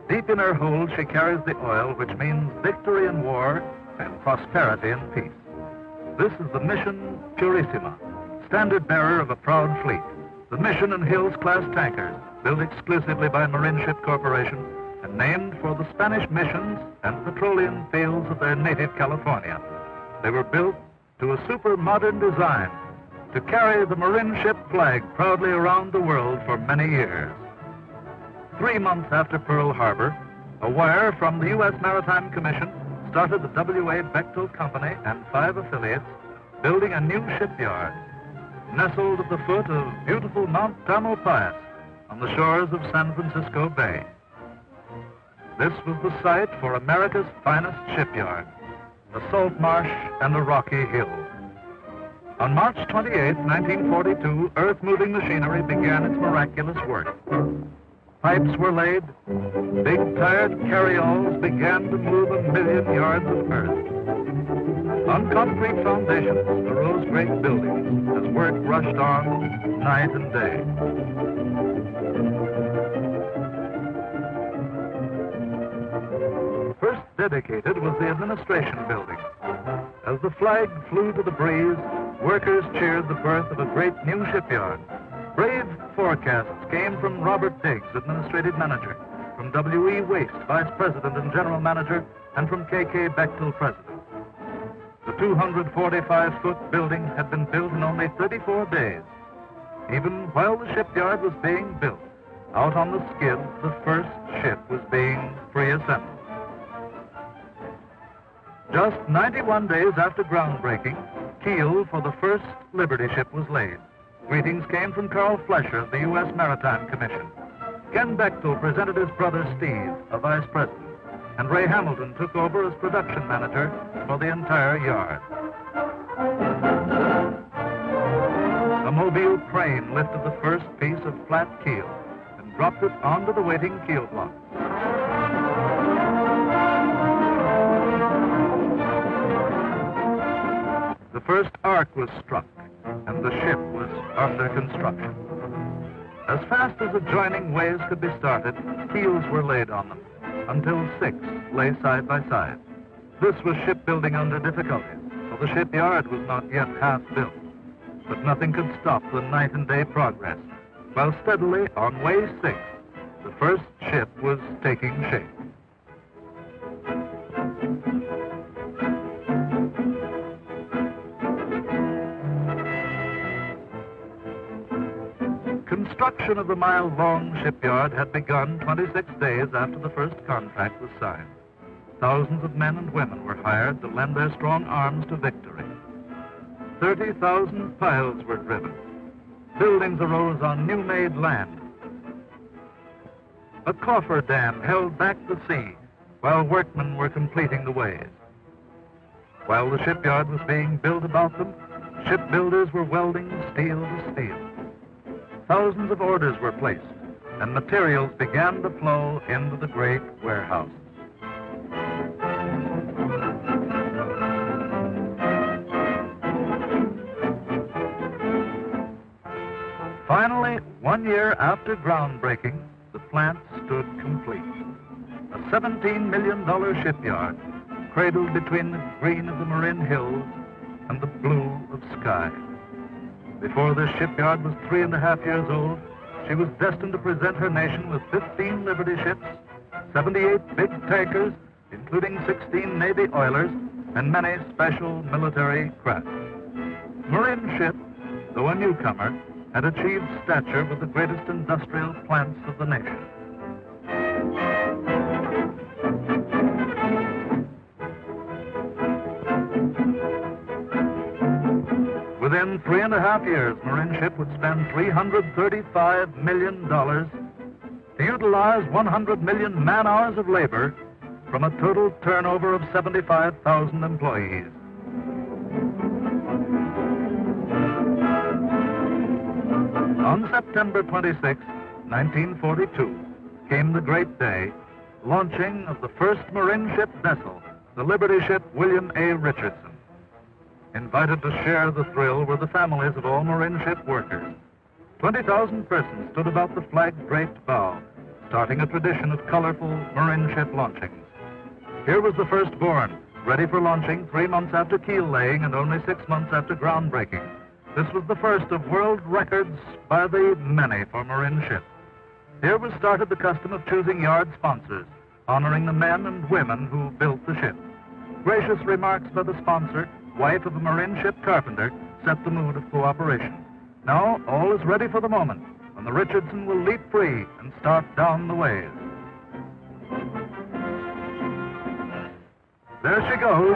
Deep in her hold, she carries the oil, which means victory in war and prosperity in peace. This is the Mission Purissima, standard bearer of a proud fleet. The Mission and Hills class tankers, built exclusively by Marine Ship Corporation and named for the Spanish missions and petroleum fields of their native California. They were built to a super modern design to carry the Marine ship flag proudly around the world for many years. 3 months after Pearl Harbor, a wire from the U.S. Maritime Commission started the W.A. Bechtel Company and 5 affiliates building a new shipyard nestled at the foot of beautiful Mount Tamalpais on the shores of San Francisco Bay. This was the site for America's finest shipyard, the salt marsh and the rocky hills. On March 28, 1942, earth-moving machinery began its miraculous work. Pipes were laid, big tired carryalls began to move 1,000,000 yards of earth. On concrete foundations arose great buildings as work rushed on night and day. First dedicated was the administration building. As the flag flew to the breeze, workers cheered the birth of a great new shipyard. Brave forecasts came from Robert Diggs, administrative manager, from W.E. Waste, vice president and general manager, and from K.K. Bechtel, president. The 245-foot building had been built in only 34 days. Even while the shipyard was being built, out on the skids, the first ship was being pre-assembled. Just 91 days after groundbreaking, keel for the first Liberty ship was laid. Greetings came from Carl Flesher of the U.S. Maritime Commission. Ken Bechtel presented his brother Steve, a vice president, and Ray Hamilton took over as production manager for the entire yard. A mobile crane lifted the first piece of flat keel and dropped it onto the waiting keel block. The first arc was struck, and the ship was under construction. As fast as adjoining ways could be started, keels were laid on them, until 6 lay side by side. This was shipbuilding under difficulties, for the shipyard was not yet half built. But nothing could stop the night and day progress, while steadily on way 6, the first ship was taking shape. Construction of the mile-long shipyard had begun 26 days after the first contract was signed. Thousands of men and women were hired to lend their strong arms to victory. 30,000 piles were driven. Buildings arose on new-made land. A coffer dam held back the sea while workmen were completing the ways. While the shipyard was being built about them, shipbuilders were welding steel to steel. Thousands of orders were placed, and materials began to flow into the great warehouse. Finally, 1 year after groundbreaking, the plant stood complete. A $17 million shipyard, cradled between the green of the Marin Hills and the blue of sky. Before this shipyard was 3.5 years old, she was destined to present her nation with 15 Liberty ships, 78 big tankers, including 16 Navy oilers, and many special military craft. Marine Ship, though a newcomer, had achieved stature with the greatest industrial plants of the nation. Within 3.5 years, Marinship would spend $335 million to utilize 100 million man-hours of labor from a total turnover of 75,000 employees. On September 26, 1942, came the great day, launching of the first Marinship vessel, the Liberty ship William A. Richardson. Invited to share the thrill were the families of all Marinship workers. 20,000 persons stood about the flag-draped bow, starting a tradition of colorful Marinship launchings. Here was the firstborn, ready for launching 3 months after keel laying and only 6 months after groundbreaking. This was the first of world records by the many for Marinship. Here was started the custom of choosing yard sponsors, honoring the men and women who built the ship. Gracious remarks by the sponsor, wife of a Marinship carpenter, set the mood of cooperation. Now all is ready for the moment when the Richardson will leap free and start down the ways. There she goes.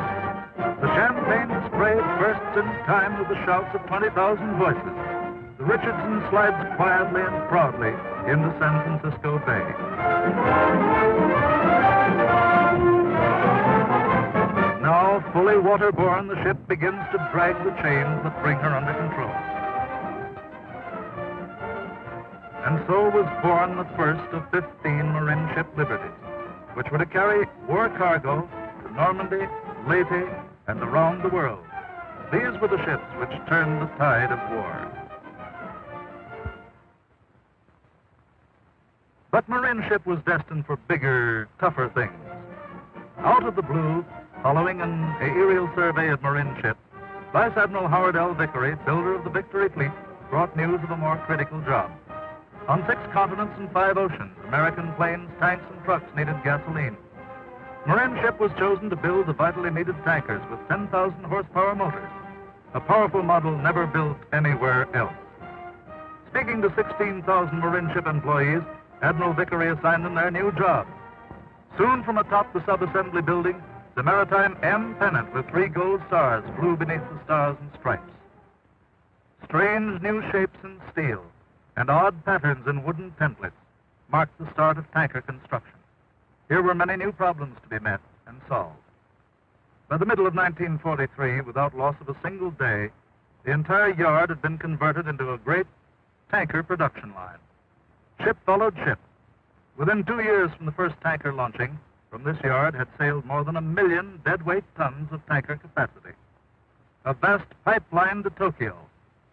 The champagne spray bursts in time with the shouts of 20,000 voices. The Richardson slides quietly and proudly into San Francisco Bay. Now, fully waterborne, the ship begins to drag the chains that bring her under control. And so was born the first of 15 Marinship Liberties, which were to carry war cargo to Normandy, Leyte, and around the world. These were the ships which turned the tide of war. But Marinship was destined for bigger, tougher things. Out of the blue, following an aerial survey of Marinship, Vice Admiral Howard L. Victory, builder of the Victory fleet, brought news of a more critical job. On 6 continents and 5 oceans, American planes, tanks, and trucks needed gasoline. Marinship was chosen to build the vitally needed tankers with 10,000 horsepower motors, a powerful model never built anywhere else. Speaking to 16,000 Marinship employees, Admiral Vickery assigned them their new job. Soon from atop the sub-assembly building, the maritime M pennant with 3 gold stars flew beneath the stars and stripes. Strange new shapes in steel and odd patterns in wooden templates marked the start of tanker construction. Here were many new problems to be met and solved. By the middle of 1943, without loss of a single day, the entire yard had been converted into a great tanker production line. Ship followed ship. Within 2 years from the first tanker launching, from this yard had sailed more than 1 million deadweight tons of tanker capacity. A vast pipeline to Tokyo,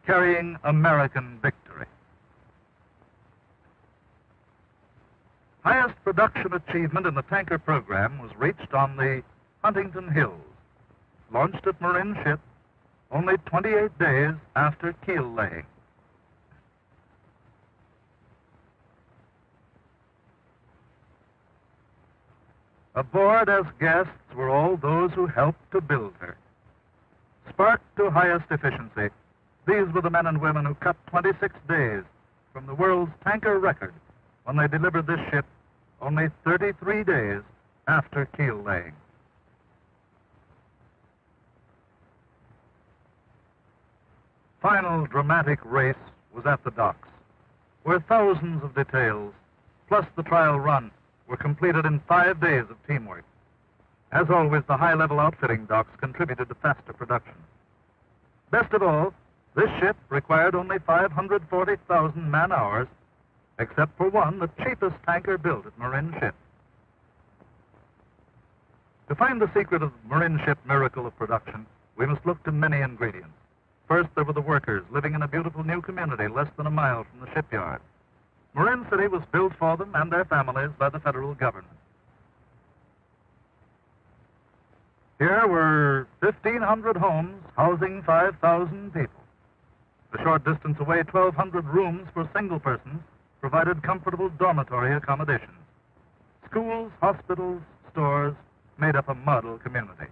carrying American victory. Highest production achievement in the tanker program was reached on the Huntington Hills, launched at Marinship only 28 days after keel laying. Aboard as guests were all those who helped to build her. Sparked to highest efficiency, these were the men and women who cut 26 days from the world's tanker record when they delivered this ship only 33 days after keel laying. Final dramatic race was at the docks, where thousands of details, plus the trial run, were completed in 5 days of teamwork. As always, the high-level outfitting docks contributed to faster production. Best of all, this ship required only 540,000 man-hours, except for one, the cheapest tanker built at Marinship. To find the secret of the Marinship miracle of production, we must look to many ingredients. First, there were the workers living in a beautiful new community less than a mile from the shipyard. Marin City was built for them and their families by the federal government. Here were 1,500 homes housing 5,000 people. A short distance away, 1,200 rooms for single persons provided comfortable dormitory accommodations. Schools, hospitals, stores made up a model community.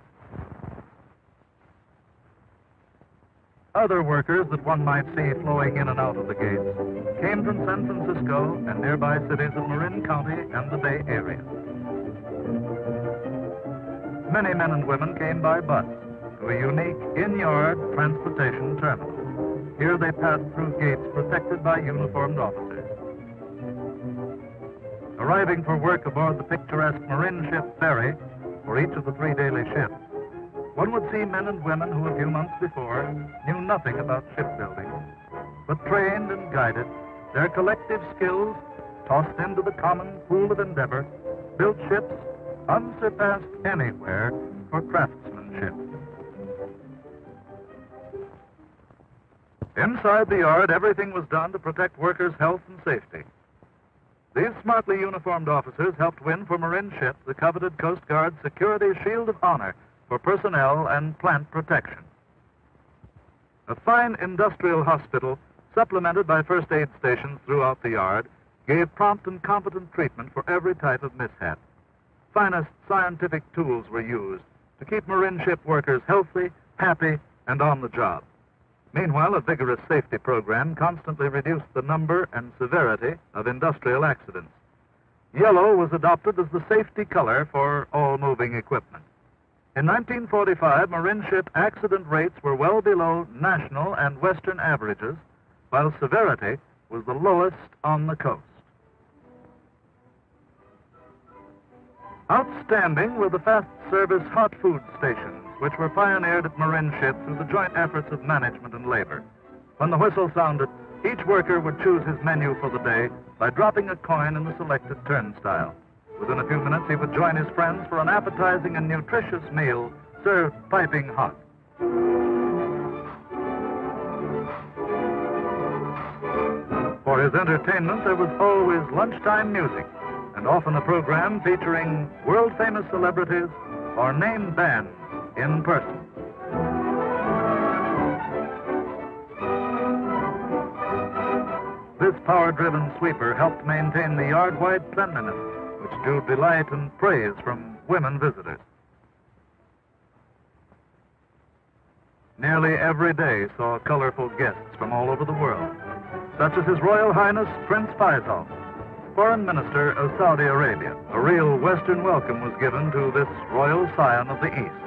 Other workers that one might see flowing in and out of the gates came from San Francisco and nearby cities of Marin County and the Bay Area. Many men and women came by bus to a unique in-yard transportation terminal. Here they passed through gates protected by uniformed officers. Arriving for work aboard the picturesque marine ship ferry for each of the 3 daily ships, one would see men and women who a few months before knew nothing about shipbuilding, but trained and guided, their collective skills tossed into the common pool of endeavor, built ships unsurpassed anywhere for craftsmanship. Inside the yard, everything was done to protect workers' health and safety. These smartly uniformed officers helped win for marine ships the coveted Coast Guard Security Shield of Honor for personnel and plant protection. A fine industrial hospital, supplemented by first aid stations throughout the yard, gave prompt and competent treatment for every type of mishap. Finest scientific tools were used to keep marine ship workers healthy, happy, and on the job. Meanwhile, a vigorous safety program constantly reduced the number and severity of industrial accidents. Yellow was adopted as the safety color for all moving equipment. In 1945, marine ship accident rates were well below national and western averages, while severity was the lowest on the coast. Outstanding were the fast service hot food stations, which were pioneered at marine ships through the joint efforts of management and labor. When the whistle sounded, each worker would choose his menu for the day by dropping a coin in the selected turnstile. Within a few minutes, he would join his friends for an appetizing and nutritious meal served piping hot. For his entertainment, there was always lunchtime music, and often a program featuring world-famous celebrities or name bands in person. This power-driven sweeper helped maintain the yard-wide cleanliness, which drew delight and praise from women visitors. Nearly every day saw colorful guests from all over the world, such as His Royal Highness Prince Faisal, Foreign Minister of Saudi Arabia. A real Western welcome was given to this royal scion of the East.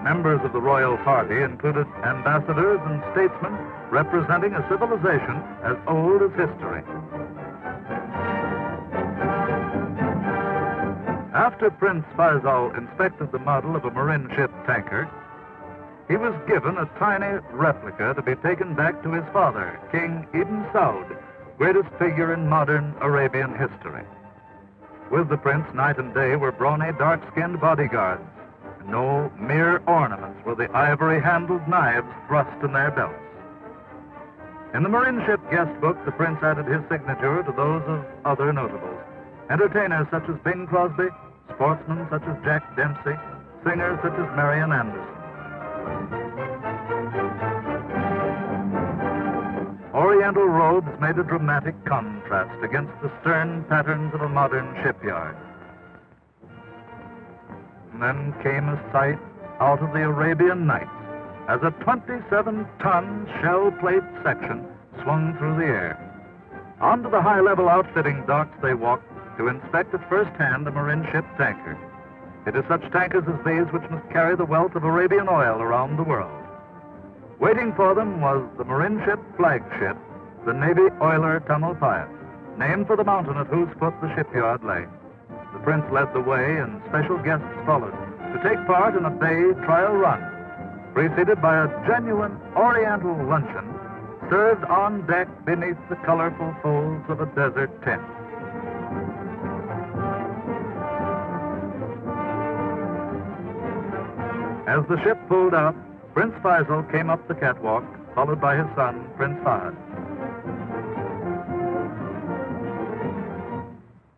Members of the royal party included ambassadors and statesmen representing a civilization as old as history. After Prince Faisal inspected the model of a marine ship tanker, he was given a tiny replica to be taken back to his father, King Ibn Saud, greatest figure in modern Arabian history. With the prince, night and day were brawny, dark-skinned bodyguards. No mere ornaments were the ivory-handled knives thrust in their belts. In the marine ship guest book, the prince added his signature to those of other notables. Entertainers such as Bing Crosby, sportsmen such as Jack Dempsey, singers such as Marian Anderson. Oriental robes made a dramatic contrast against the stern patterns of a modern shipyard. And then came a sight out of the Arabian Nights as a 27-ton shell plate section swung through the air. Onto the high-level outfitting docks they walked to inspect at first hand a marine ship tanker. It is such tankers as these which must carry the wealth of Arabian oil around the world. Waiting for them was the marine ship flagship, the Navy oiler Tamalpais, named for the mountain at whose foot the shipyard lay. The prince led the way, and special guests followed to take part in a bay trial run, preceded by a genuine Oriental luncheon served on deck beneath the colorful folds of a desert tent. As the ship pulled out, Prince Faisal came up the catwalk, followed by his son, Prince Fahd.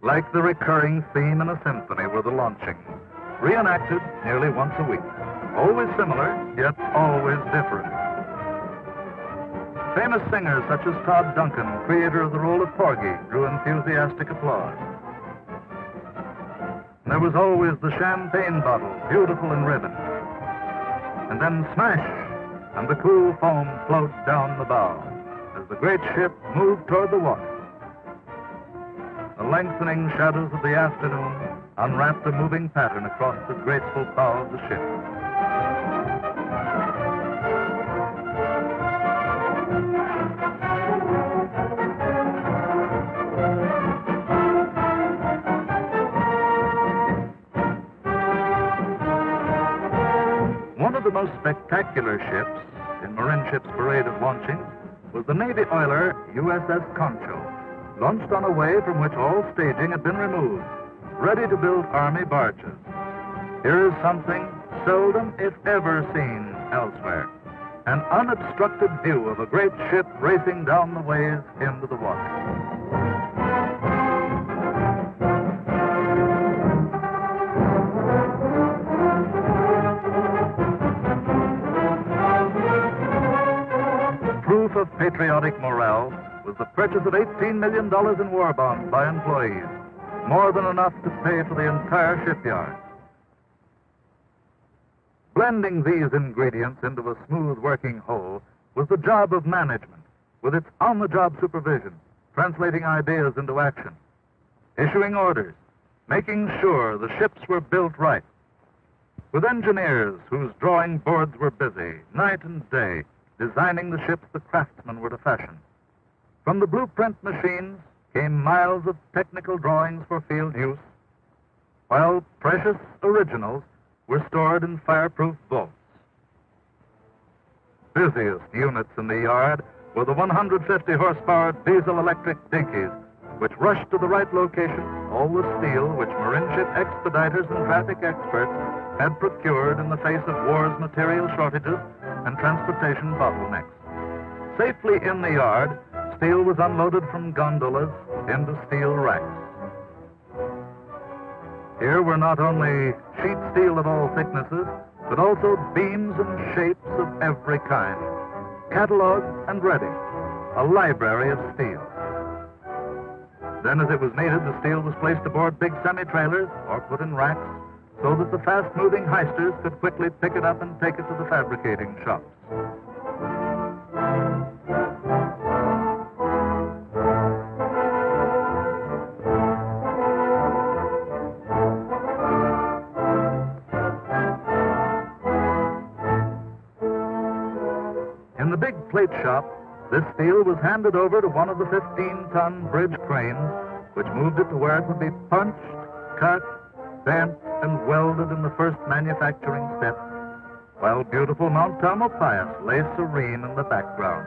Like the recurring theme in a symphony were the launchings, reenacted nearly once a week. Always similar, yet always different. Famous singers such as Todd Duncan, creator of the role of Porgy, drew enthusiastic applause. And there was always the champagne bottle, beautiful in ribbon. And then smash, and the cool foam floats down the bow as the great ship moved toward the water. The lengthening shadows of the afternoon unwrapped a moving pattern across the graceful bow of the ship. most spectacular ships in Marine Ship's parade of launchings was the Navy oiler USS Concho, launched on a way from which all staging had been removed, ready to build Army barges. Here is something seldom, if ever, seen elsewhere. An unobstructed view of a great ship racing down the ways into the water. Proof of patriotic morale was the purchase of $18 million in war bonds by employees, more than enough to pay for the entire shipyard. Blending these ingredients into a smooth working whole was the job of management, with its on-the-job supervision, translating ideas into action, issuing orders, making sure the ships were built right, with engineers whose drawing boards were busy, night and day, designing the ships the craftsmen were to fashion. From the blueprint machines came miles of technical drawings for field use, while precious originals were stored in fireproof vaults. Busiest units in the yard were the 150-horsepower diesel-electric dinkies, which rushed to the right location all the steel which marine ship expediters and traffic experts had procured in the face of war's material shortages and transportation bottlenecks. Safely in the yard, steel was unloaded from gondolas into steel racks. Here were not only sheet steel of all thicknesses, but also beams and shapes of every kind, cataloged and ready, a library of steel. Then, as it was needed, the steel was placed aboard big semi-trailers or put in racks so that the fast-moving heisters could quickly pick it up and take it to the fabricating shops. In the big plate shop, this steel was handed over to one of the 15-ton bridge cranes, which moved it to where it would be punched, cut, bent, and welded in the first manufacturing step, while beautiful Mount Tamalpais lay serene in the background.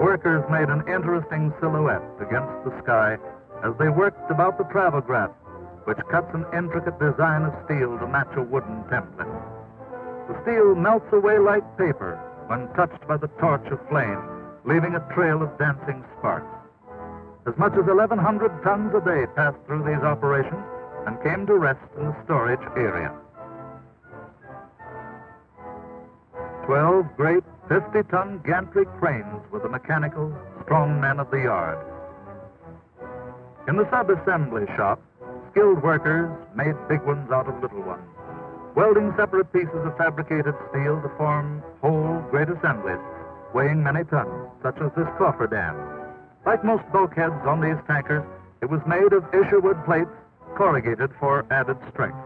Workers made an interesting silhouette against the sky as they worked about the travel graph, which cuts an intricate design of steel to match a wooden template. The steel melts away like paper when touched by the torch of flame, leaving a trail of dancing sparks. As much as 1,100 tons a day passed through these operations and came to rest in the storage area. 12 great 50-ton gantry cranes were the mechanical, strong men of the yard. In the sub-assembly shop, skilled workers made big ones out of little ones, welding separate pieces of fabricated steel to form whole great assemblies, weighing many tons, such as this cofferdam. Like most bulkheads on these tankers, it was made of Isherwood plates, corrugated for added strength.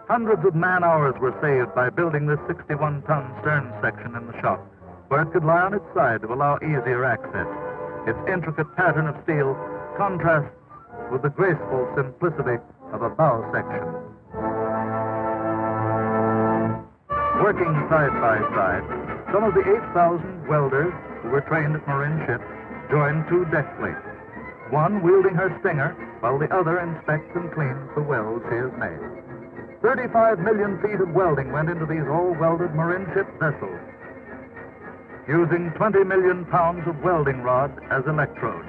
Hundreds of man-hours were saved by building this 61-ton stern section in the shop, where it could lie on its side to allow easier access. Its intricate pattern of steel contrasts with the graceful simplicity of a bow section. Working side by side, some of the 8,000 welders who were trained at marine ships joined two deck plates, one wielding her stinger while the other inspects and cleans the welds she has made. 35 million feet of welding went into these all-welded marine ship vessels, using 20 million pounds of welding rod as electrodes.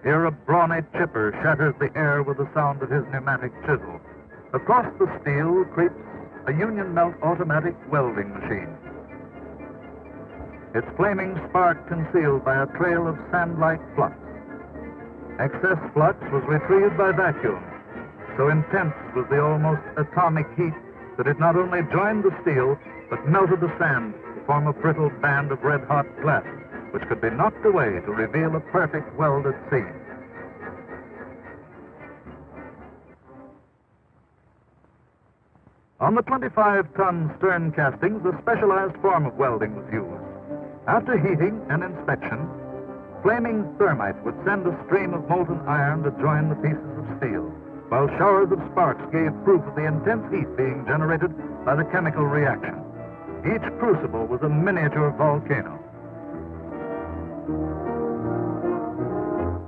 Here a brawny chipper shatters the air with the sound of his pneumatic chisel. Across the steel creeps a Union Melt automatic welding machine, its flaming spark concealed by a trail of sand-like flux. Excess flux was retrieved by vacuum. So intense was the almost atomic heat that it not only joined the steel, but melted the sand to form a brittle band of red-hot glass, which could be knocked away to reveal a perfect welded seam. On the 25-ton stern castings, a specialized form of welding was used. After heating and inspection, flaming thermite would send a stream of molten iron to join the pieces of steel, while showers of sparks gave proof of the intense heat being generated by the chemical reaction. Each crucible was a miniature volcano.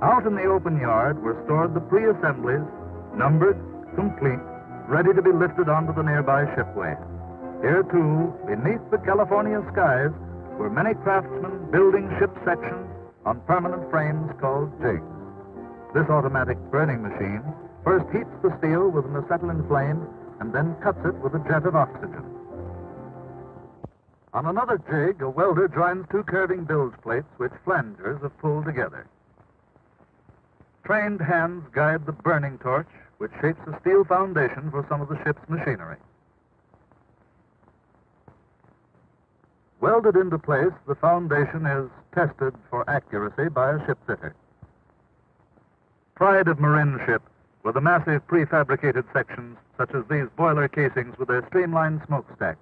Out in the open yard were stored the pre-assemblies, numbered, complete, ready to be lifted onto the nearby shipway. Here, too, beneath the California skies, were many craftsmen building ship sections on permanent frames called jigs. This automatic burning machine first heats the steel with an acetylene flame and then cuts it with a jet of oxygen. On another jig, a welder joins two curving bilge plates which flangers have pulled together. Trained hands guide the burning torch, which shapes a steel foundation for some of the ship's machinery. Welded into place, the foundation is tested for accuracy by a ship fitter. Pride of marine ship were the massive prefabricated sections, such as these boiler casings with their streamlined smokestacks.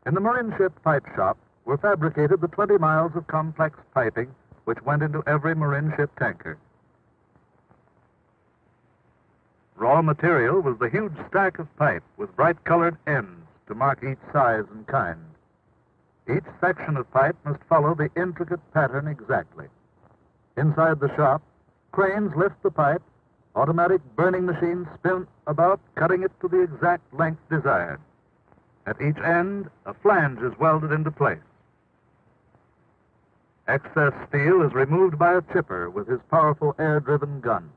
In the marine ship pipe shop were fabricated the 20 miles of complex piping which went into every marine ship tanker. Raw material was the huge stack of pipe with bright-colored ends to mark each size and kind. Each section of pipe must follow the intricate pattern exactly. Inside the shop, cranes lift the pipe, automatic burning machines spin about, cutting it to the exact length desired. At each end, a flange is welded into place. Excess steel is removed by a chipper with his powerful air-driven gun.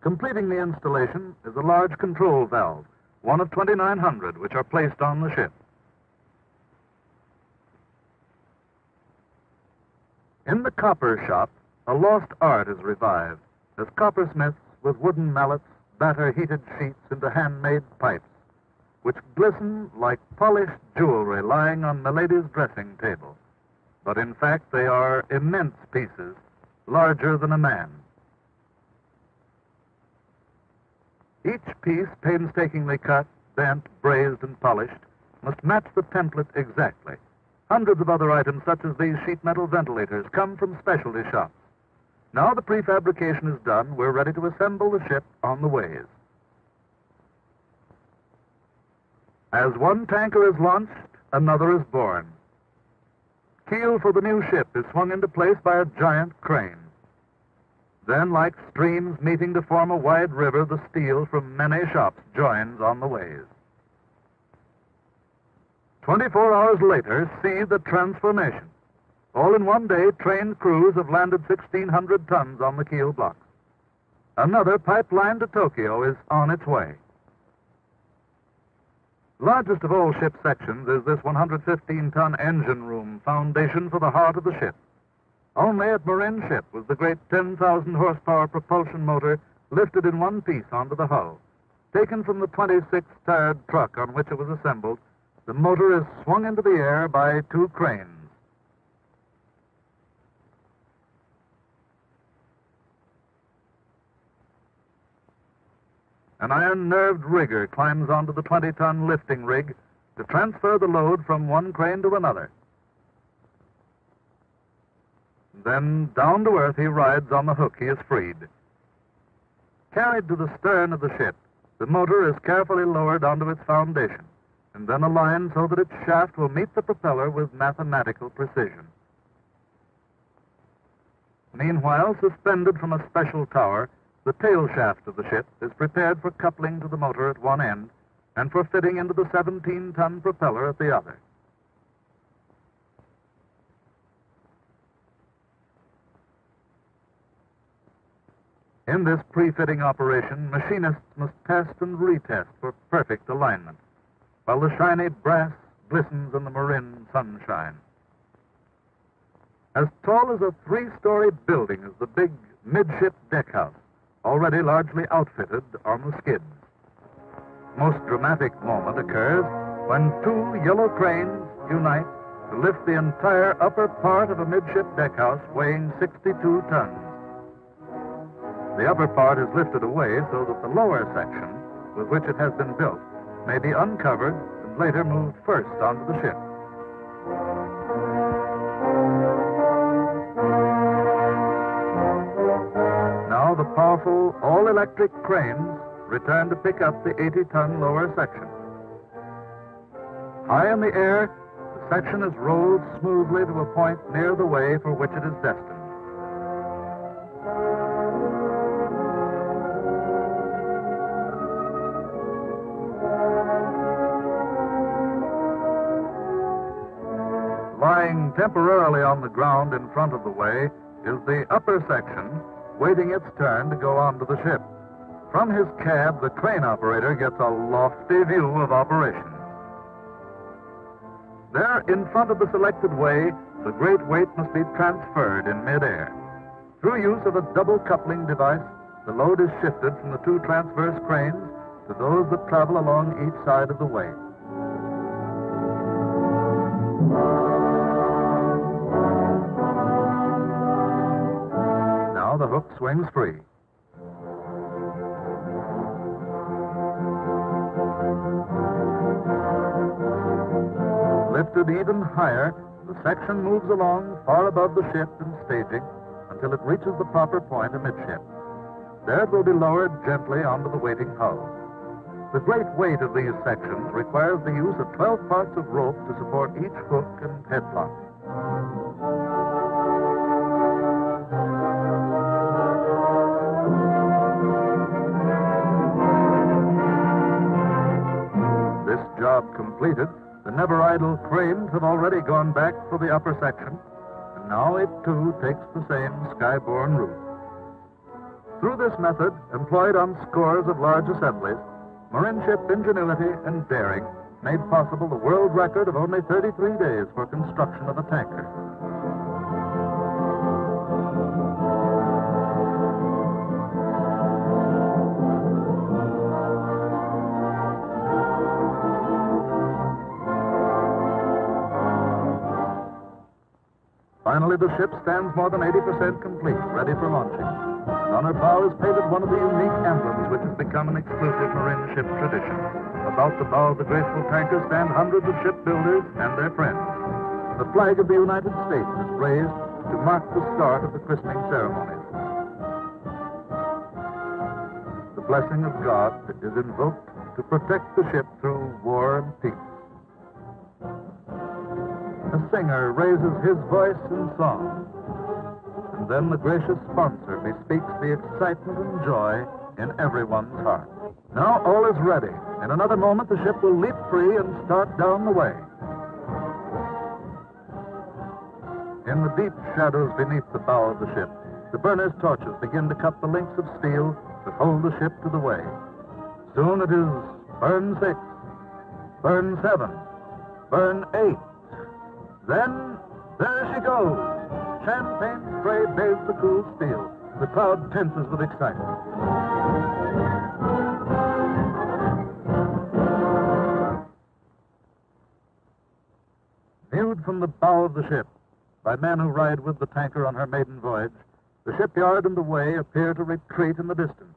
Completing the installation is a large control valve, one of 2,900 which are placed on the ship. In the copper shop, a lost art is revived as coppersmiths with wooden mallets batter heated sheets into handmade pipes, which glisten like polished jewelry lying on Milady's dressing table. But in fact, they are immense pieces, larger than a man. Each piece, painstakingly cut, bent, brazed, and polished, must match the template exactly. Hundreds of other items, such as these sheet metal ventilators, come from specialty shops. Now the prefabrication is done, we're ready to assemble the ship on the ways. As one tanker is launched, another is born. Keel for the new ship is swung into place by a giant crane. Then, like streams meeting to form a wide river, the steel from many shops joins on the ways. 24 hours later, see the transformation. All in one day, trained crews have landed 1,600 tons on the keel blocks. Another pipeline to Tokyo is on its way. Largest of all ship sections is this 115-ton engine room foundation for the heart of the ship. Only at Marin Ship was the great 10,000 horsepower propulsion motor lifted in one piece onto the hull. Taken from the 26-tired truck on which it was assembled, the motor is swung into the air by two cranes. An iron-nerved rigger climbs onto the 20-ton lifting rig to transfer the load from one crane to another. Then down to earth he rides on the hook he has freed. Carried to the stern of the ship, the motor is carefully lowered onto its foundation and then aligned so that its shaft will meet the propeller with mathematical precision. Meanwhile, suspended from a special tower, the tail shaft of the ship is prepared for coupling to the motor at one end and for fitting into the 17-ton propeller at the other. In this pre-fitting operation, machinists must test and retest for perfect alignment, while the shiny brass glistens in the marin sunshine. As tall as a 3-story building is the big midship deckhouse, already largely outfitted on the skids. Most dramatic moment occurs when two yellow cranes unite to lift the entire upper part of a midship deckhouse weighing 62 tons. The upper part is lifted away so that the lower section, with which it has been built, may be uncovered and later moved first onto the ship. Now the powerful all-electric cranes return to pick up the 80-ton lower section. High in the air, the section is rolled smoothly to a point near the way for which it is destined. Lying temporarily on the ground in front of the way is the upper section, waiting its turn to go onto the ship. From his cab, the crane operator gets a lofty view of operation. There, in front of the selected way, the great weight must be transferred in midair. Through use of a double coupling device, the load is shifted from the two transverse cranes to those that travel along each side of the way. Now the hook swings free. Lifted even higher, the section moves along far above the ship in staging until it reaches the proper point amidship. There it will be lowered gently onto the waiting hull. The great weight of these sections requires the use of 12 parts of rope to support each hook and headlock. This job completed, the never-idle cranes have already gone back for the upper section, and now it too takes the same skyborne route. Through this method, employed on scores of large assemblies, marine ship ingenuity and daring made possible the world record of only 33 days for construction of a tanker. Finally, the ship stands more than 80% complete, ready for launching. On her bow is painted one of the unique emblems which has become an exclusive marine ship tradition. About the bow of the graceful tanker stand hundreds of shipbuilders and their friends. The flag of the United States is raised to mark the start of the christening ceremonies. The blessing of God is invoked to protect the ship through war and peace. A singer raises his voice in song, and then the gracious sponsor bespeaks the excitement and joy in everyone's heart. Now all is ready. In another moment, the ship will leap free and start down the way. In the deep shadows beneath the bow of the ship, the burner's torches begin to cut the links of steel that hold the ship to the way. Soon it is burn 6, burn 7, burn 8. Then, there she goes. Champagne spray bathes the cool steel. The crowd tenses with excitement. Viewed from the bow of the ship by men who ride with the tanker on her maiden voyage, the shipyard and the way appear to retreat in the distance.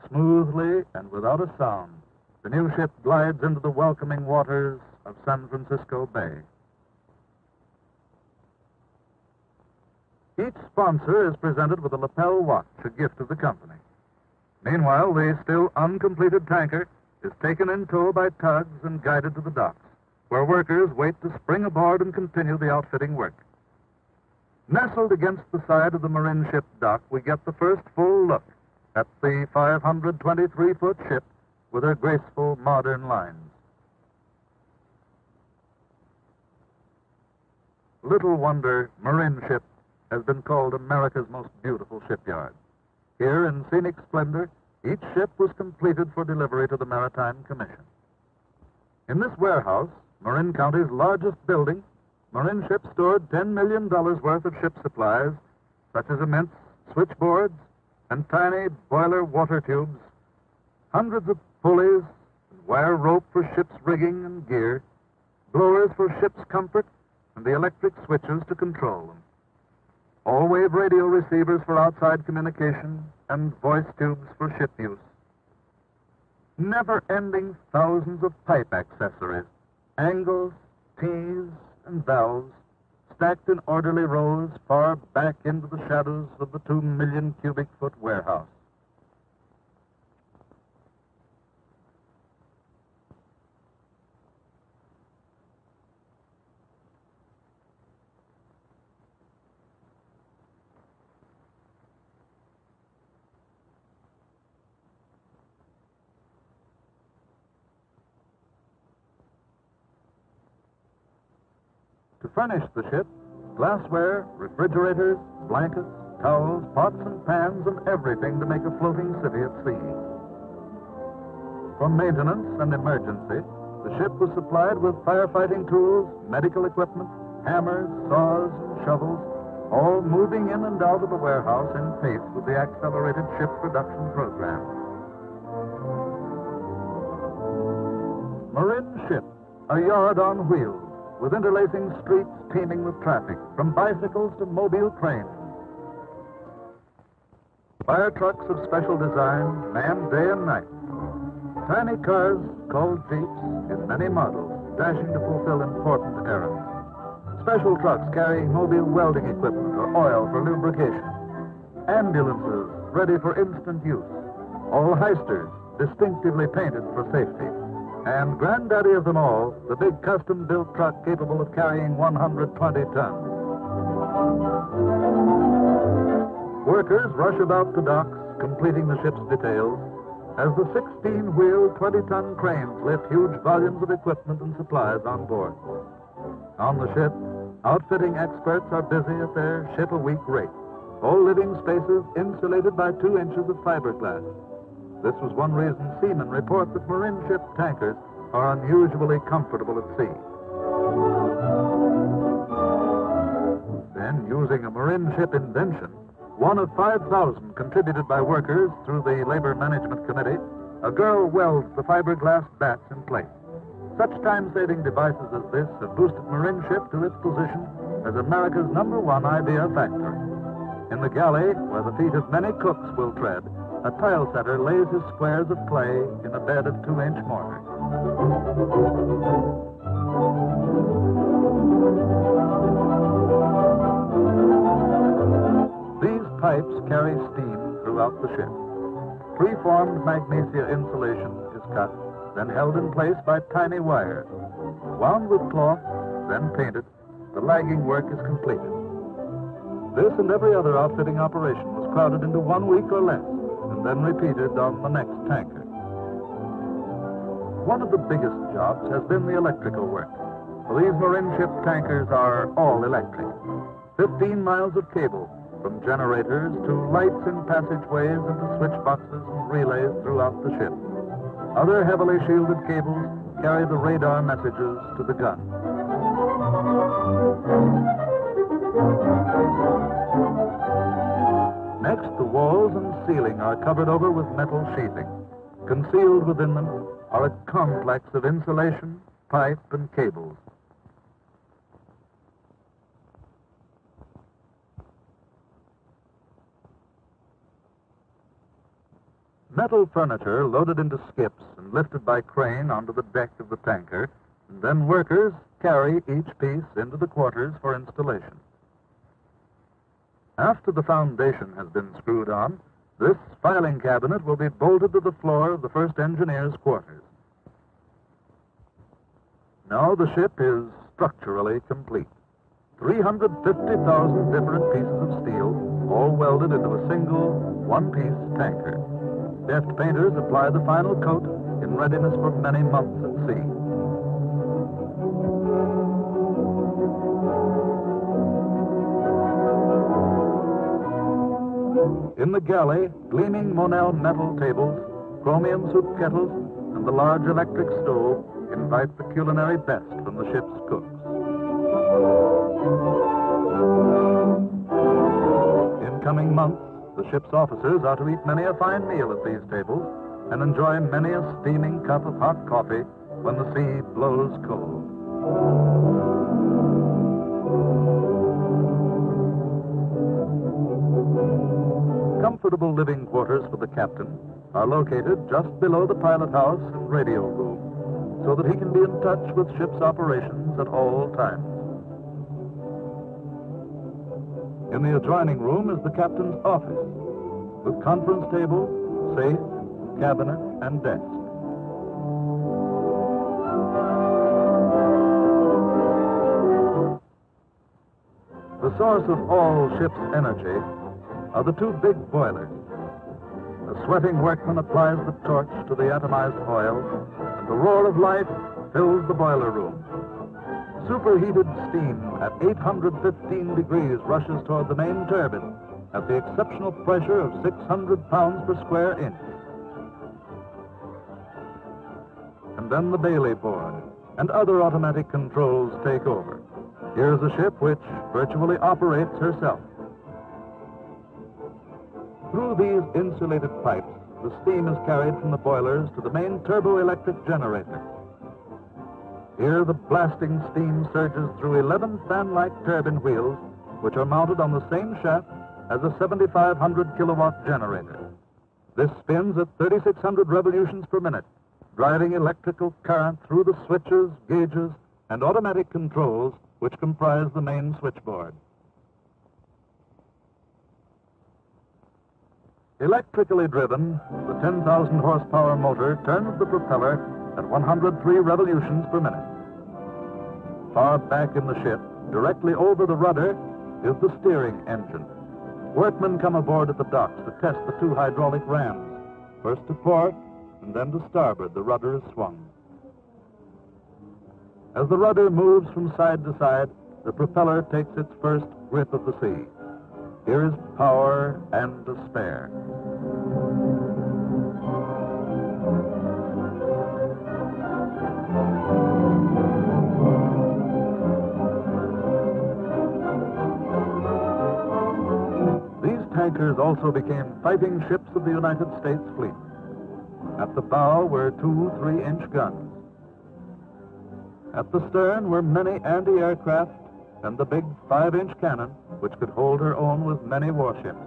Smoothly and without a sound, the new ship glides into the welcoming waters of San Francisco Bay. Each sponsor is presented with a lapel watch, a gift of the company. Meanwhile, the still uncompleted tanker is taken in tow by tugs and guided to the docks, where workers wait to spring aboard and continue the outfitting work. Nestled against the side of the marine ship dock, we get the first full look at the 523-foot ship with her graceful modern lines. Little wonder marine ship has been called America's most beautiful shipyard. Here in scenic splendor, each ship was completed for delivery to the Maritime Commission. In this warehouse, Marin County's largest building, marine ship stored $10 million worth of ship supplies, such as immense switchboards and tiny boiler water tubes, hundreds of pulleys, wire rope for ship's rigging and gear, blowers for ship's comfort, and the electric switches to control them. All-wave radio receivers for outside communication and voice tubes for ship use. Never-ending thousands of pipe accessories, angles, T's and valves stacked in orderly rows far back into the shadows of the 2 million cubic foot warehouse. To furnish the ship, glassware, refrigerators, blankets, towels, pots and pans, and everything to make a floating city at sea. For maintenance and emergency, the ship was supplied with firefighting tools, medical equipment, hammers, saws, and shovels, all moving in and out of the warehouse in pace with the accelerated ship production program. Marin ship, a yard on wheels, with interlacing streets teeming with traffic, from bicycles to mobile cranes. Fire trucks of special design manned day and night. Tiny cars called jeeps in many models, dashing to fulfill important errands. Special trucks carrying mobile welding equipment or oil for lubrication. Ambulances ready for instant use. All heisters distinctively painted for safety. And granddaddy of them all, the big custom-built truck capable of carrying 120 tons. Workers rush about the docks, completing the ship's details, as the 16-wheel, 20-ton cranes lift huge volumes of equipment and supplies on board. On the ship, outfitting experts are busy at their ship-a-week rate, all living spaces insulated by 2 inches of fiberglass. This was one reason seamen report that marine ship tankers are unusually comfortable at sea. Then, using a marine ship invention, one of 5,000 contributed by workers through the Labor Management Committee, a girl welds the fiberglass bats in place. Such time-saving devices as this have boosted marine ship to its position as America's #1 idea factory. In the galley, where the feet of many cooks will tread, a tile setter lays his squares of clay in a bed of 2-inch mortar. These pipes carry steam throughout the ship. Preformed magnesia insulation is cut, then held in place by tiny wires. Wound with cloth, then painted, the lagging work is completed. This and every other outfitting operation was crowded into 1 week or less, and then repeated on the next tanker. One of the biggest jobs has been the electrical work. For these marine ship tankers are all electric. 15 miles of cable, from generators to lights in passageways and to switch boxes and relays throughout the ship. Other heavily shielded cables carry the radar messages to the gun. Next, the walls and ceiling are covered over with metal sheathing. Concealed within them are a complex of insulation, pipe, and cables. Metal furniture loaded into skips and lifted by crane onto the deck of the tanker, and then workers carry each piece into the quarters for installation. After the foundation has been screwed on, this filing cabinet will be bolted to the floor of the first engineer's quarters. Now the ship is structurally complete. 350,000 different pieces of steel, all welded into a single, one-piece tanker. Deft painters apply the final coat in readiness for many months at sea. In the galley, gleaming Monel metal tables, chromium soup kettles, and the large electric stove invite the culinary best from the ship's cooks. In coming months, the ship's officers are to eat many a fine meal at these tables and enjoy many a steaming cup of hot coffee when the sea blows cold. Comfortable living quarters for the captain are located just below the pilot house and radio room. so that he can be in touch with ship's operations at all times. In the adjoining room is the captain's office, with conference table, safe, cabinet, and desk. The source of all ship's energy are the two big boilers. The sweating workman applies the torch to the atomized oil, and the roar of life fills the boiler room. Superheated steam at 815 degrees rushes toward the main turbine at the exceptional pressure of 600 pounds per square inch. And then the Bailey board and other automatic controls take over. Here's a ship which virtually operates herself. Through these insulated pipes, the steam is carried from the boilers to the main turboelectric generator. Here, the blasting steam surges through 11 fan-like turbine wheels, which are mounted on the same shaft as a 7,500 kilowatt generator. This spins at 3,600 revolutions per minute, driving electrical current through the switches, gauges, and automatic controls which comprise the main switchboard. Electrically driven, the 10,000 horsepower motor turns the propeller at 103 revolutions per minute. Far back in the ship, directly over the rudder, is the steering engine. Workmen come aboard at the docks to test the two hydraulic rams. First to port, and then to starboard, the rudder is swung. As the rudder moves from side to side, the propeller takes its first grip of the sea. Here is power and to spare. These tankers also became fighting ships of the United States fleet. At the bow were 2 3-inch guns. At the stern were many anti-aircraft and the big 5-inch cannon, which could hold her own with many warships.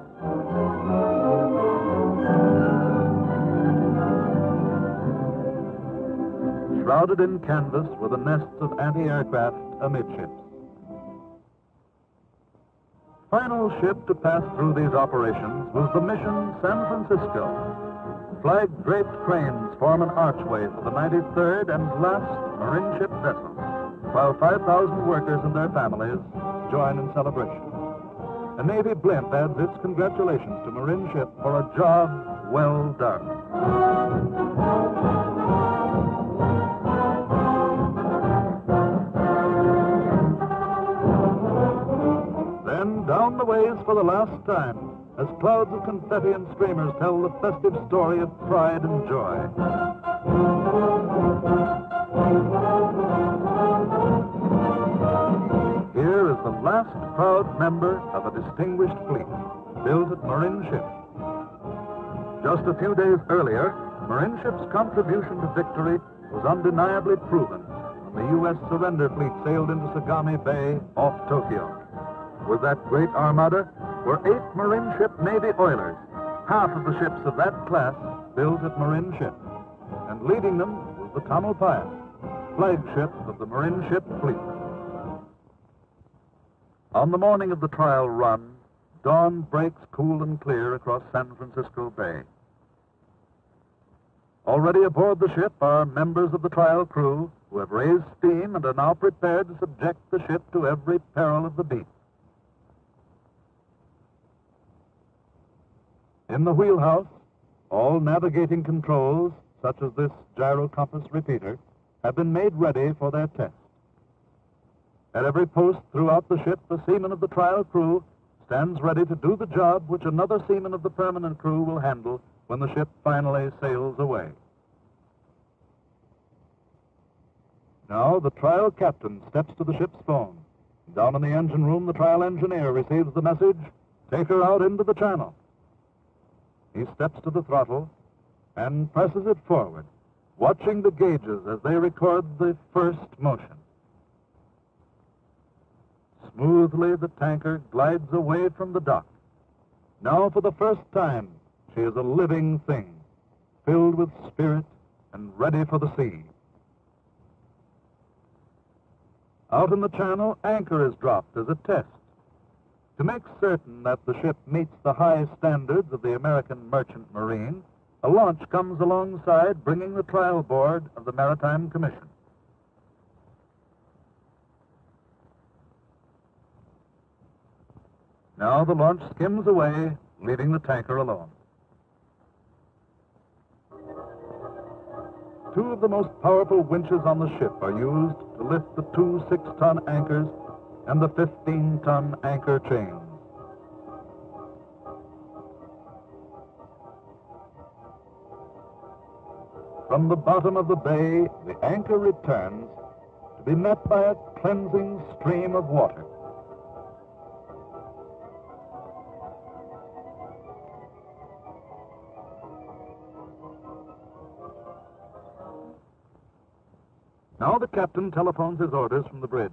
Shrouded in canvas were the nests of anti-aircraft amidships. Final ship to pass through these operations was the mission San Francisco. Flag-draped cranes form an archway for the 93rd and last marine ship vessel, while 5,000 workers and their families join in celebration. A Navy blimp adds its congratulations to marine ship for a job well done. Then down the ways for the last time, as clouds of confetti and streamers tell the festive story of pride and joy. Here is the last proud member of a distinguished fleet, built at Marin Ship. Just a few days earlier, Marin Ship's contribution to victory was undeniably proven when the U.S. surrender fleet sailed into Sagami Bay off Tokyo. With that great armada were 8 Marine Ship Navy oilers, half of the ships of that class built at Marine Ship. And leading them was the Tamalpais, flagship of the Marine Ship fleet. On the morning of the trial run, dawn breaks cool and clear across San Francisco Bay. Already aboard the ship are members of the trial crew who have raised steam and are now prepared to subject the ship to every peril of the deep. In the wheelhouse, all navigating controls, such as this gyro compass repeater, have been made ready for their test. At every post throughout the ship, the seaman of the trial crew stands ready to do the job which another seaman of the permanent crew will handle when the ship finally sails away. Now the trial captain steps to the ship's phone. Down in the engine room, the trial engineer receives the message, "Take her out into the channel." He steps to the throttle and presses it forward, watching the gauges as they record the first motion. Smoothly, the tanker glides away from the dock. Now, for the first time, she is a living thing, filled with spirit and ready for the sea. Out in the channel, anchor is dropped as a test. To make certain that the ship meets the high standards of the American Merchant Marine, a launch comes alongside, bringing the trial board of the Maritime Commission. Now the launch skims away, leaving the tanker alone. Two of the most powerful winches on the ship are used to lift the two 6-ton anchors and the 15-ton anchor chains. From the bottom of the bay, the anchor returns to be met by a cleansing stream of water. Now the captain telephones his orders from the bridge.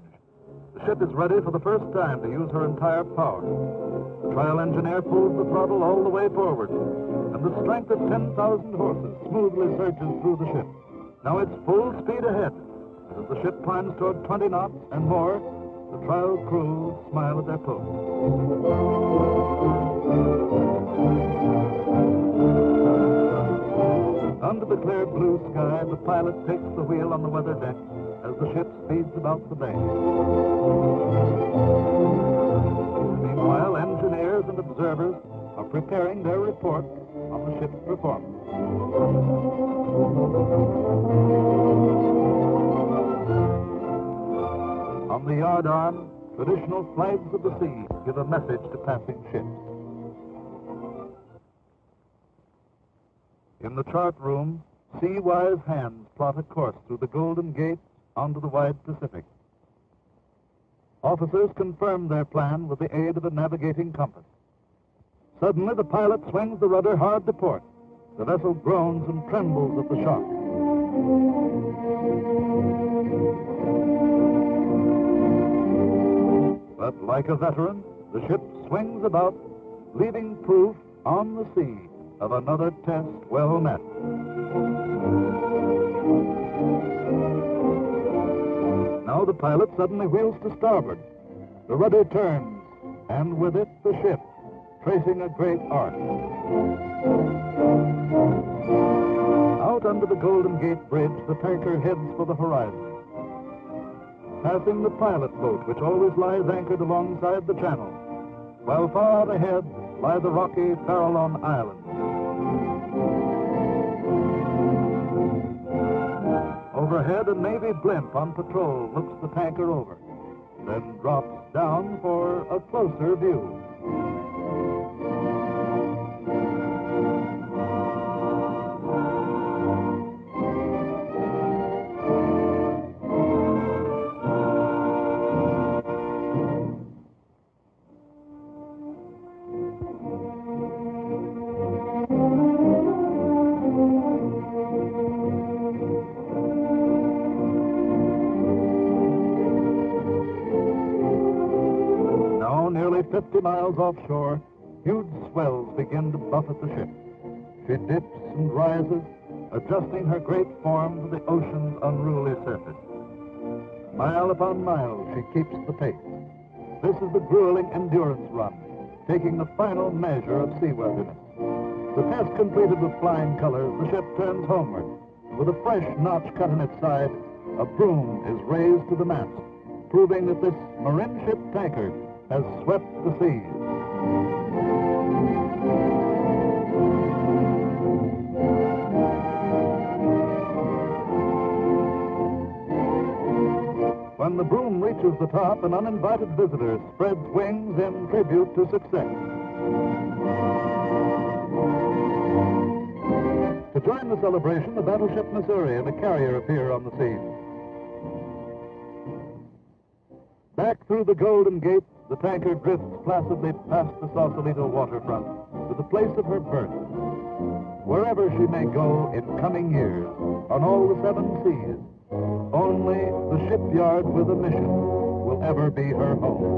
The ship is ready for the first time to use her entire power. The trial engineer pulls the throttle all the way forward, and the strength of 10,000 horses smoothly surges through the ship. Now it's full speed ahead. As the ship climbs toward 20 knots and more, the trial crew smile at their posts. Under the clear blue sky, the pilot takes the wheel on the weather deck as the ship speeds about the bay. Meanwhile, engineers and observers are preparing their reports on the ship's performance. On the yardarm, traditional flags of the sea give a message to passing ships. In the chart room, sea-wise hands plot a course through the Golden Gate onto the wide Pacific. Officers confirm their plan with the aid of a navigating compass. Suddenly, the pilot swings the rudder hard to port. The vessel groans and trembles at the shock. But like a veteran, the ship swings about, leaving proof on the sea of another test well met. Now the pilot suddenly wheels to starboard. The rudder turns, and with it the ship, tracing a great arc. Out under the Golden Gate Bridge, the tanker heads for the horizon. Passing the pilot boat, which always lies anchored alongside the channel, while far out ahead lie the rocky Farallon Islands. Overhead, a Navy blimp on patrol looks the tanker over, then drops down for a closer view. Nearly 50 miles offshore, huge swells begin to buffet the ship. She dips and rises, adjusting her great form to the ocean's unruly surface. Mile upon mile, she keeps the pace. This is the grueling endurance run, taking the final measure of seaworthiness. The test completed with flying colors, the ship turns homeward. With a fresh notch cut in its side, a broom is raised to the mast, proving that this marine ship tanker has swept the seas. When the broom reaches the top, an uninvited visitor spreads wings in tribute to success. To join the celebration, the battleship Missouri and a carrier appear on the scene. Back through the Golden Gate, the tanker drifts placidly past the Sausalito waterfront to the place of her birth. Wherever she may go in coming years, on all the 7 seas, only the shipyard with a mission will ever be her home.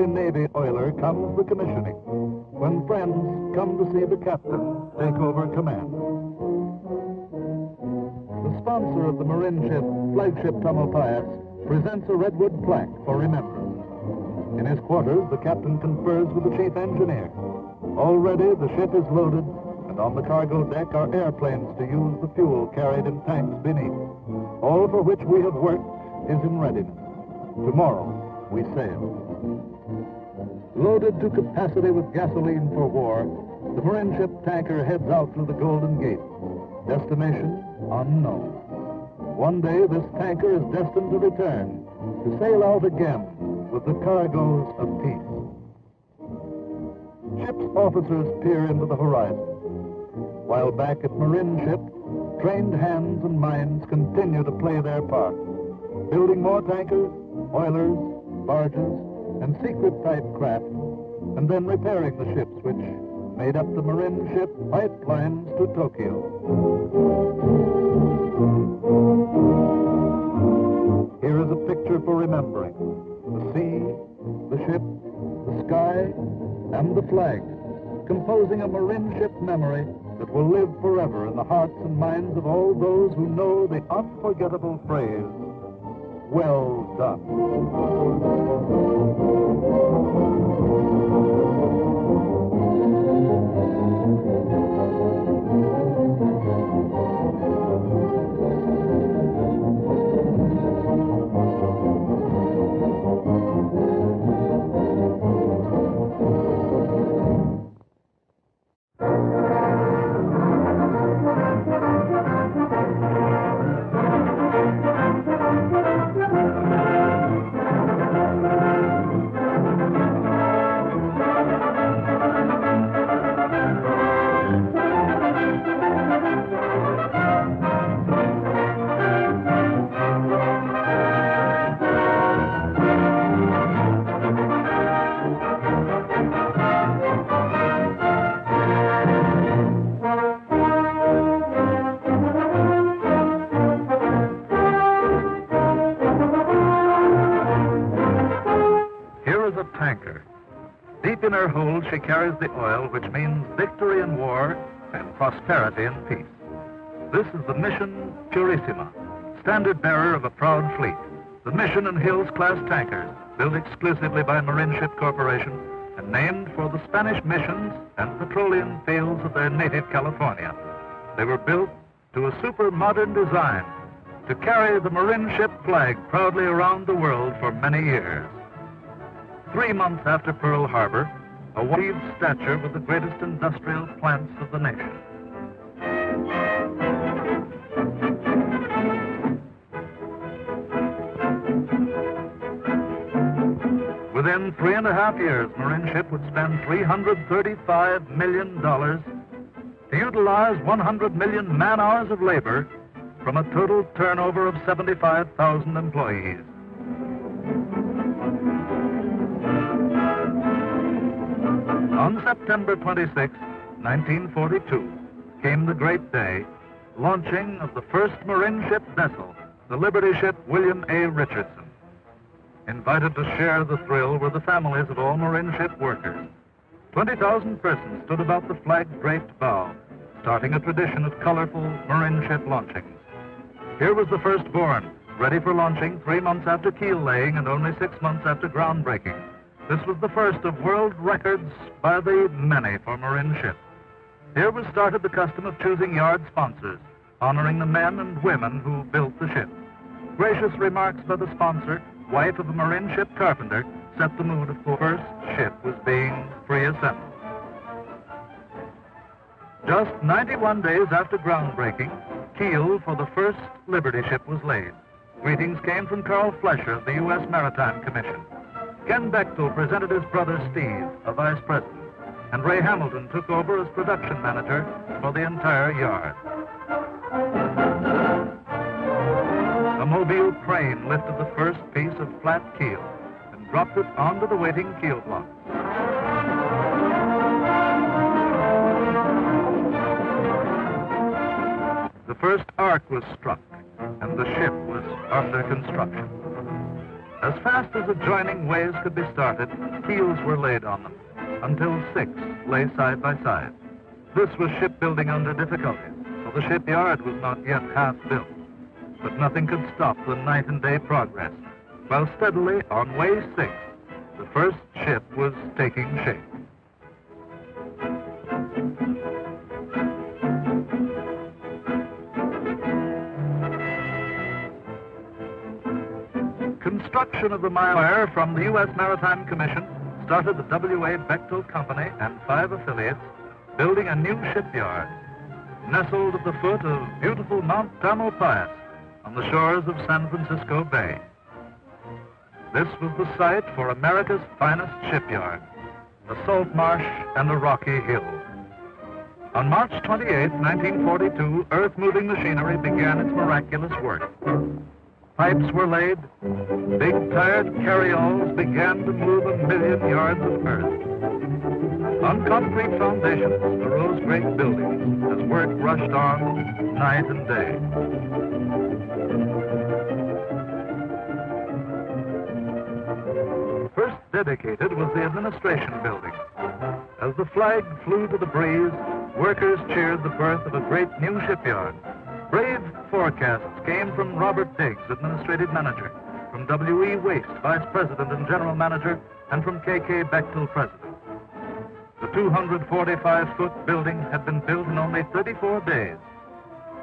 every Navy oiler comes the commissioning, when friends come to see the captain take over command. The sponsor of the Marine ship, flagship Tamalpais, presents a redwood plaque for remembrance. In his quarters, the captain confers with the chief engineer. Already the ship is loaded, and on the cargo deck are airplanes to use the fuel carried in tanks beneath. All for which we have worked is in readiness. Tomorrow, we sail. Loaded to capacity with gasoline for war, the Marine ship tanker heads out through the Golden Gate. Destination unknown. One day, this tanker is destined to return, to sail out again with the cargoes of peace. Ship's officers peer into the horizon, while back at Marine ship, trained hands and minds continue to play their part, building more tankers, oilers, barges, and secret-type craft, and then repairing the ships which made up the Marine ship pipelines to Tokyo. Here is a picture for remembering. The sea, the ship, the sky, and the flag, composing a Marine ship memory that will live forever in the hearts and minds of all those who know the unforgettable phrase, well done. Deep in her hold, she carries the oil, which means victory in war and prosperity in peace. This is the Mission Purissima, standard bearer of a proud fleet. The Mission and Hills class tankers, built exclusively by Marine Ship Corporation and named for the Spanish missions and petroleum fields of their native California. They were built to a super modern design to carry the Marine ship flag proudly around the world for many years. 3 months after Pearl Harbor, a wave stature with the greatest industrial plants of the nation. Within 3.5 years, Marine ship would spend $335 million to utilize 100 million man-hours of labor from a total turnover of 75,000 employees. On September 26, 1942, came the great day, launching of the first Marine ship vessel, the Liberty ship William A. Richardson. Invited to share the thrill were the families of all Marine ship workers. 20,000 persons stood about the flag-draped bow, starting a tradition of colorful Marine ship launchings. Here was the firstborn, ready for launching 3 months after keel laying and only 6 months after groundbreaking. This was the first of world records by the many for Marine ship. Here was started the custom of choosing yard sponsors, honoring the men and women who built the ship. Gracious remarks by the sponsor, wife of a Marine ship carpenter, set the mood of the first ship was being pre-assembled. Just 91 days after groundbreaking, keel for the first Liberty ship was laid. Greetings came from Carl Flesher of the U.S. Maritime Commission. Ken Bechtel presented his brother Steve, a vice president, and Ray Hamilton took over as production manager for the entire yard. A mobile crane lifted the first piece of flat keel and dropped it onto the waiting keel block. The first arc was struck, and the ship was under construction. As fast as adjoining ways could be started, keels were laid on them, until 6 lay side by side. This was shipbuilding under difficulties, for the shipyard was not yet half built. But nothing could stop the night and day progress, while steadily on way 6, the first ship was taking shape. Construction of the mile from the U.S. Maritime Commission started the W.A. Bechtel Company and 5 affiliates building a new shipyard, nestled at the foot of beautiful Mount Tamalpais on the shores of San Francisco Bay. This was the site for America's finest shipyard, a salt marsh and a rocky hill. On March 28, 1942, earth-moving machinery began its miraculous work. Pipes were laid, big tired carryalls began to move 1,000,000 yards of earth. On concrete foundations arose great buildings as work rushed on night and day. First dedicated was the administration building. As the flag flew to the breeze, workers cheered the birth of a great new shipyard. Brave forecasts came from Robert Diggs, administrative manager, from W.E. Waste, vice president and general manager, and from K.K. Bechtel, president. The 245-foot building had been built in only 34 days.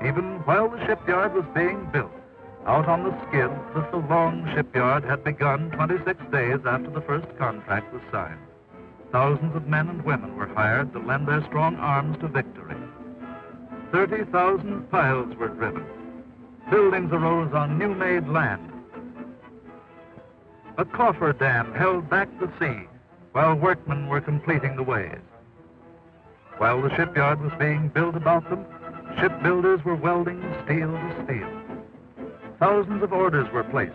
Even while the shipyard was being built, out on the skids, the long shipyard had begun 26 days after the first contract was signed. Thousands of men and women were hired to lend their strong arms to victory. 30,000 piles were driven. Buildings arose on new-made land. A coffer dam held back the sea while workmen were completing the ways. While the shipyard was being built about them, shipbuilders were welding steel to steel. Thousands of orders were placed,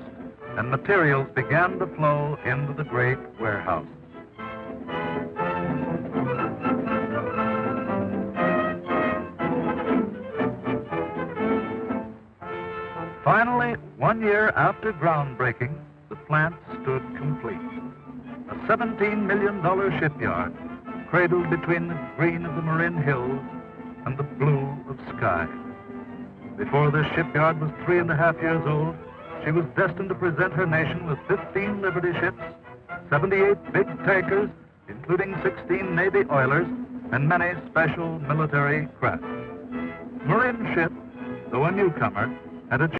and materials began to flow into the great warehouse. Finally, 1 year after groundbreaking, the plant stood complete. A $17 million shipyard, cradled between the green of the Marin Hills and the blue of sky. Before this shipyard was 3.5 years old, she was destined to present her nation with 15 Liberty ships, 78 big tankers, including 16 Navy oilers, and many special military craft. Marin ship, though a newcomer, had achieved